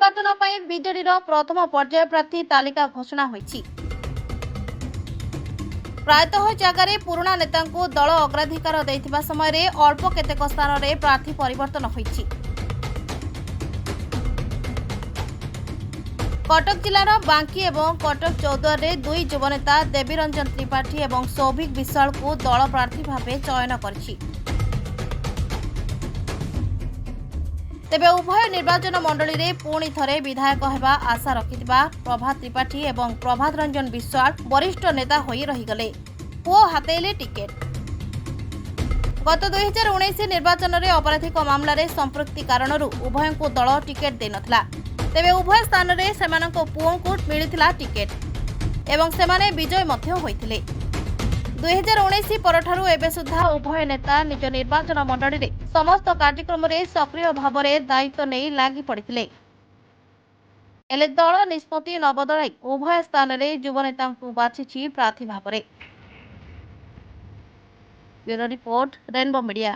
निर्वाचन ପାଇଁ ବିଜେଡିର ପ୍ରଥମ ପର୍ଯ୍ୟାୟ ପ୍ରାର୍ଥୀ ତାଲିକା ଘୋଷଣା ହୋଇଛି। ପ୍ରାୟତଃ ଜାଗାରେ ପୁରୁଣା ନେତାଙ୍କୁ ଦଳ ଅଗ୍ରାଧିକାର ଦେଇଥିବା ସମୟରେ ଅଳ୍ପ କେତେକ ସ୍ଥାନରେ ପ୍ରାର୍ଥୀ ପରିବର୍ତ୍ତନ ହୋଇଛି। କଟକ ଜିଲ୍ଲାର ବାଙ୍କୀ ଏବଂ କଟକ ଚୌଦ୍ୱାରରେ ଦୁଇ ଯୁବନେତା ଦେବୀରଞ୍ଜନ ତ୍ରିପାଠୀ ଏବଂ ସୌଭିକ ବିଶ୍ୱାଳଙ୍କୁ ଦଳ ପ୍ରାର୍ଥୀ ଭାବେ ଚୟନ କରିଛି। ତେବେ ଉଭୟ ନିର୍ବାଚନ ମଣ୍ଡଳୀରେ ପୁଣି ଥରେ ବିଧାୟକ ହେବା ଆଶା ରଖିଥିବା ପ୍ରଭାତ ତ୍ରିପାଠୀ ଏବଂ ପ୍ରଭାତ ରଞ୍ଜନ ବିଶ୍ୱାଳ ବରିଷ୍ଠ ନେତା ହୋଇ ରହିଗଲେ। ପୁଅ ହାତେଇଲେ ଟିକେଟ। ଗତ 2019 ନିର୍ବାଚନରେ ଅପରାଧିକ ମାମଲାରେ ସମ୍ପୃକ୍ତି କାରଣରୁ ଉଭୟଙ୍କୁ ଦଳ ଟିକେଟ ଦେଇନଥିଲା। ତେବେ ଉଭୟ ସ୍ଥାନରେ ସେମାନଙ୍କ ପୁଅଙ୍କୁ ମିଳିଥିଲା ଟିକେଟ ଏବଂ ସେମାନେ ବିଜୟ ମଧ୍ୟ ହୋଇଥିଲେ। 2019 ପରଠାରୁ ଏବେ ସୁଦ୍ଧା ଉଭୟ ନେତା ନିଜ ନିର୍ବାଚନ ମଣ୍ଡଳୀରେ ସମସ୍ତ କାର୍ଯ୍ୟକ୍ରମରେ ସକ୍ରିୟ ଭାବରେ ଦାୟିତ୍ୱ ନେଇ ଲାଗି ପଡ଼ିଥିଲେ। ହେଲେ ଦଳ ନିଷ୍ପତ୍ତି ନ ବଦଳାଇ ଉଭୟ ସ୍ଥାନରେ ଯୁବନେତାଙ୍କୁ ବାଛିଛି ପ୍ରାର୍ଥୀ ଭାବରେ। Bureau report, rainbow media.